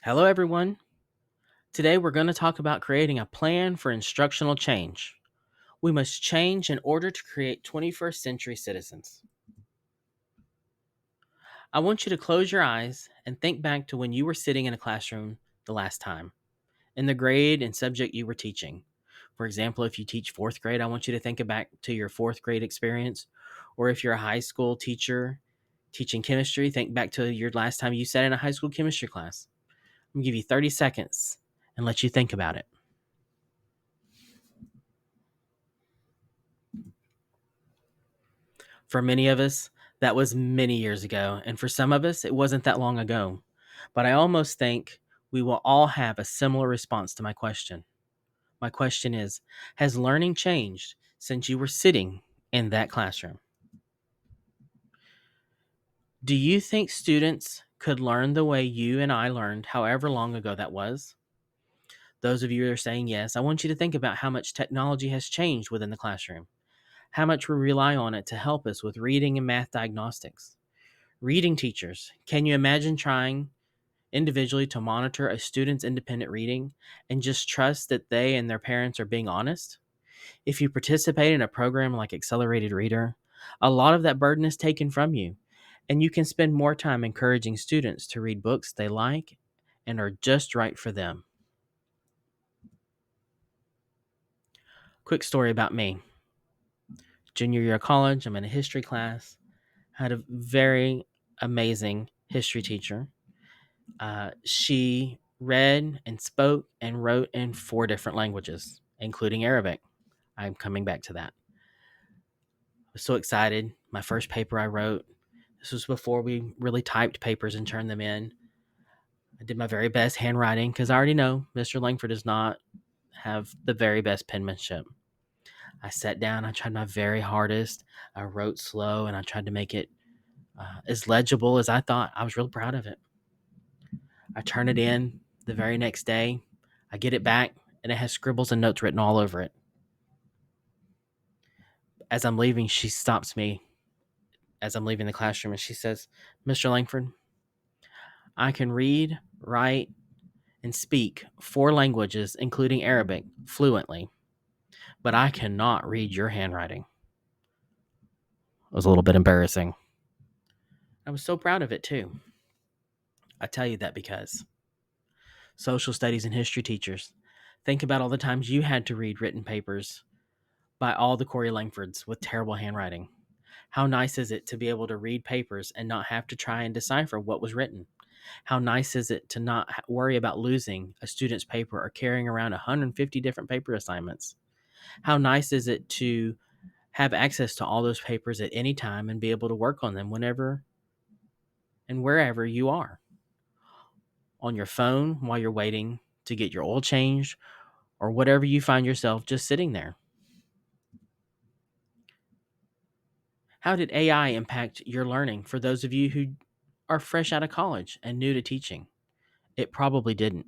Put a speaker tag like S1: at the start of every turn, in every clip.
S1: Hello, everyone. Today we're going to talk about creating a plan for instructional change. We must change in order to create 21st century citizens. I want you to close your eyes and think back to when you were sitting in a classroom the last time, in the grade and subject you were teaching. For example, if you teach fourth grade, I want you to think back to your fourth grade experience. Or if you're a high school teacher teaching chemistry, think back to your last time you sat in a high school chemistry class. I'm going to give you 30 seconds and let you think about it. For many of us, that was many years ago, and for some of us, it wasn't that long ago. But I almost think we will all have a similar response to my question. My question is: has learning changed since you were sitting in that classroom? Do you think students could learn the way you and I learned, however long ago that was? Those of you that are saying yes, I want you to think about how much technology has changed within the classroom, how much we rely on it to help us with reading and math diagnostics. Reading teachers, can you imagine trying individually to monitor a student's independent reading and just trust that they and their parents are being honest? If you participate in a program like Accelerated Reader, a lot of that burden is taken from you, and you can spend more time encouraging students to read books they like and are just right for them. Quick story about me. Junior year of college, I'm in a history class. I had a very amazing history teacher. She read and spoke and wrote in four different languages, including Arabic. I'm coming back to that. I was so excited. My first paper I wrote, this was before we really typed papers and turned them in. I did my very best handwriting because I already know Mr. Langford does not have the very best penmanship. I sat down, I tried my very hardest. I wrote slow and I tried to make it as legible as I thought. I was real proud of it. I turn it in the very next day. I get it back, and it has scribbles and notes written all over it. As I'm leaving, she stops me as I'm leaving the classroom and she says, "Mr. Langford, I can read, write, and speak four languages, including Arabic, fluently, but I cannot read your handwriting." It was a little bit embarrassing. I was so proud of it, too. I tell you that because social studies and history teachers, think about all the times you had to read written papers by all the Corey Langfords with terrible handwriting. How nice is it to be able to read papers and not have to try and decipher what was written? How nice is it to not worry about losing a student's paper or carrying around 150 different paper assignments? How nice is it to have access to all those papers at any time and be able to work on them whenever and wherever you are? On your phone while you're waiting to get your oil changed or whatever you find yourself just sitting there. How did AI impact your learning for those of you who are fresh out of college and new to teaching? It probably didn't,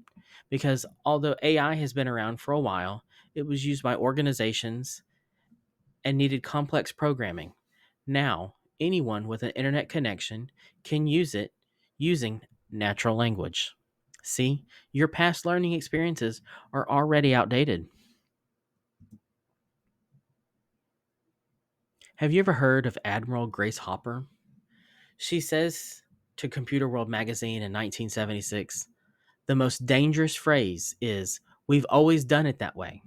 S1: because although AI has been around for a while, it was used by organizations and needed complex programming. Now, anyone with an internet connection can use it using natural language. See, your past learning experiences are already outdated. Have you ever heard of Admiral Grace Hopper? She says to Computer World magazine in 1976, the most dangerous phrase is, "We've always done it that way."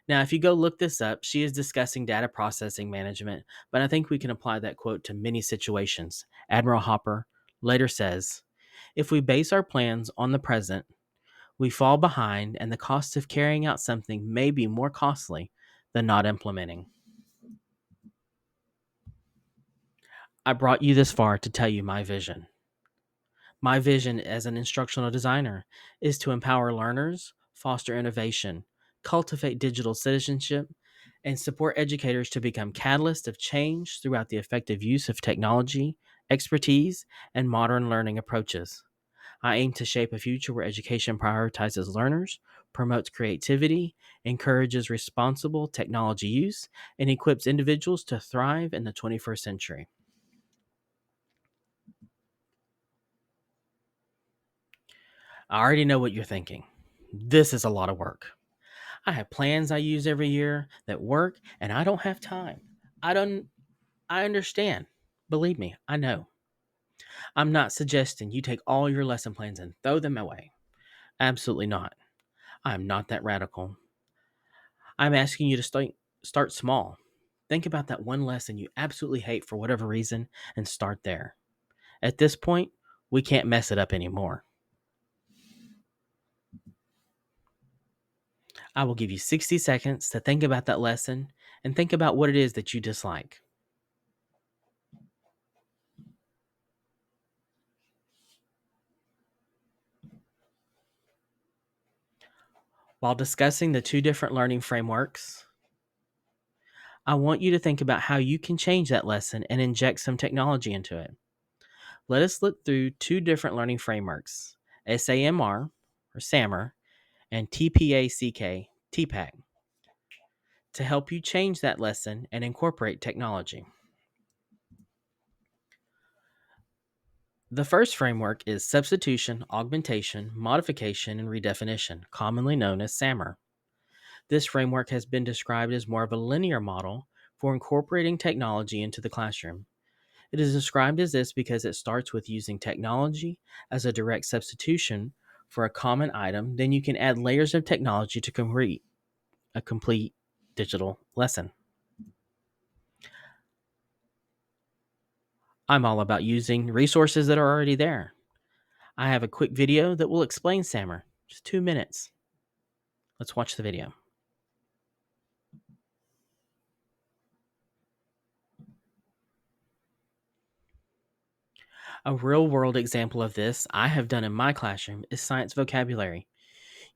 S1: Now, if you go look this up, she is discussing data processing management, but I think we can apply that quote to many situations. Admiral Hopper later says, "If we base our plans on the present, we fall behind, and the cost of carrying out something may be more costly than not implementing." I brought you this far to tell you my vision. My vision as an instructional designer is to empower learners, foster innovation, cultivate digital citizenship, and support educators to become catalysts of change throughout the effective use of technology, expertise, and modern learning approaches. I aim to shape a future where education prioritizes learners, promotes creativity, encourages responsible technology use, and equips individuals to thrive in the 21st century. I already know what you're thinking. This is a lot of work. I have plans I use every year that work, and I don't have time. I don't I understand. Believe me, I know. I'm not suggesting you take all your lesson plans and throw them away. Absolutely not. I'm not that radical. I'm asking you to start small. Think about that one lesson you absolutely hate for whatever reason and start there. At this point, we can't mess it up anymore. I will give you 60 seconds to think about that lesson and think about what it is that you dislike. While discussing the two different learning frameworks, I want you to think about how you can change that lesson and inject some technology into it. Let us look through two different learning frameworks, SAMR or SAMR and TPACK, TPAC, to help you change that lesson and incorporate technology. The first framework is substitution, augmentation, modification, and redefinition, commonly known as SAMR. This framework has been described as more of a linear model for incorporating technology into the classroom. It is described as this because it starts with using technology as a direct substitution for a common item, then you can add layers of technology to complete a complete digital lesson. I'm all about using resources that are already there. I have a quick video that will explain SAMR. Just 2 minutes. Let's watch the video. A real world example of this I have done in my classroom is science vocabulary.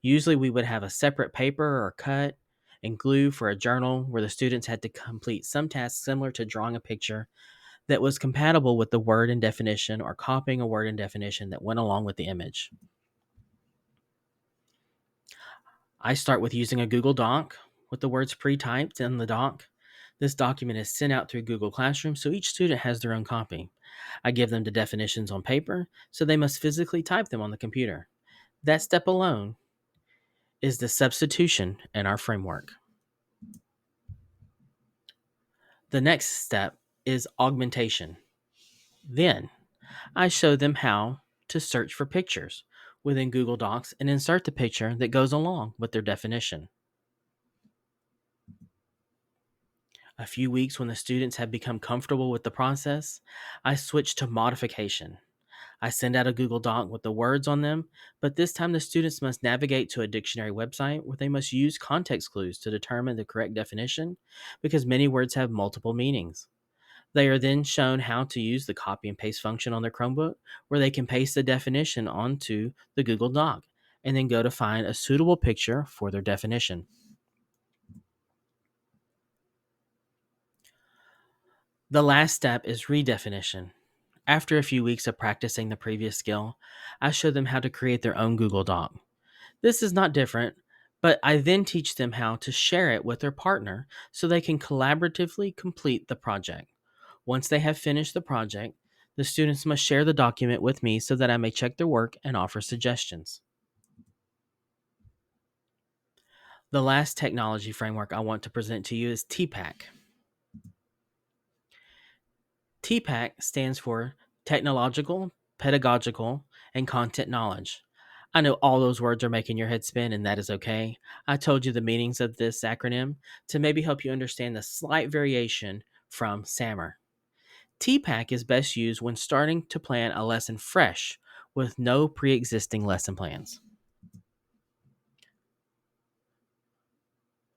S1: Usually we would have a separate paper or cut and glue for a journal where the students had to complete some task similar to drawing a picture that was compatible with the word and definition or copying a word and definition that went along with the image. I start with using a Google Doc with the words pre-typed in the doc. This document is sent out through Google Classroom so each student has their own copy. I give them the definitions on paper, so they must physically type them on the computer. That step alone is the substitution in our framework. The next step is augmentation. Then I show them how to search for pictures within Google Docs and insert the picture that goes along with their definition. A few weeks when the students have become comfortable with the process, I switch to modification. I send out a Google Doc with the words on them, but this time the students must navigate to a dictionary website where they must use context clues to determine the correct definition because many words have multiple meanings. They are then shown how to use the copy and paste function on their Chromebook where they can paste the definition onto the Google Doc and then go to find a suitable picture for their definition. The last step is redefinition. After a few weeks of practicing the previous skill, I show them how to create their own Google Doc. This is not different, but I then teach them how to share it with their partner so they can collaboratively complete the project. Once they have finished the project, the students must share the document with me so that I may check their work and offer suggestions. The last technology framework I want to present to you is TPAC. TPAC stands for Technological, Pedagogical, and Content Knowledge. I know all those words are making your head spin, and that is okay. I told you the meanings of this acronym to maybe help you understand the slight variation from SAMR. TPAC is best used when starting to plan a lesson fresh with no pre existing lesson plans.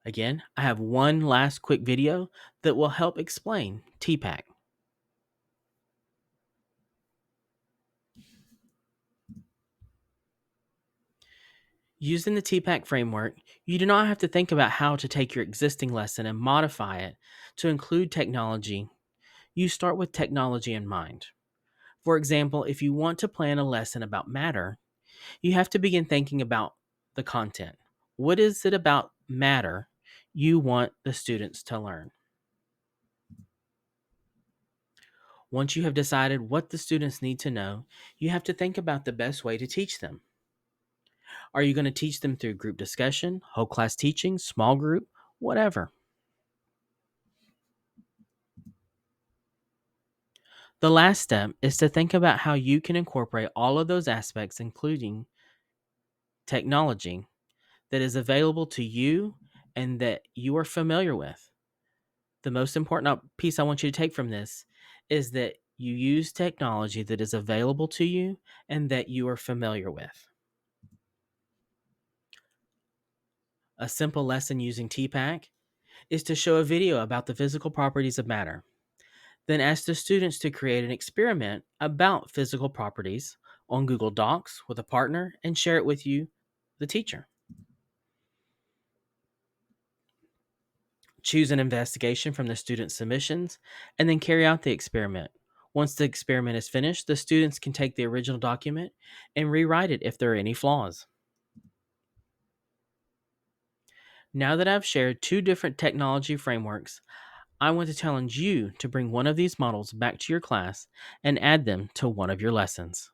S1: Again, I have one last quick video that will help explain TPAC. Using the TPAC framework, you do not have to think about how to take your existing lesson and modify it to include technology. You start with technology in mind. For example, if you want to plan a lesson about matter, you have to begin thinking about the content. What is it about matter you want the students to learn? Once you have decided what the students need to know, you have to think about the best way to teach them. Are you going to teach them through group discussion, whole class teaching, small group, whatever? The last step is to think about how you can incorporate all of those aspects, including technology, that is available to you and that you are familiar with. The most important piece I want you to take from this is that you use technology that is available to you and that you are familiar with. A simple lesson using TPAC is to show a video about the physical properties of matter. Then ask the students to create an experiment about physical properties on Google Docs with a partner and share it with you, the teacher. Choose an investigation from the student submissions and then carry out the experiment. Once the experiment is finished, the students can take the original document and rewrite it if there are any flaws. Now that I've shared two different technology frameworks, I want to challenge you to bring one of these models back to your class and add them to one of your lessons.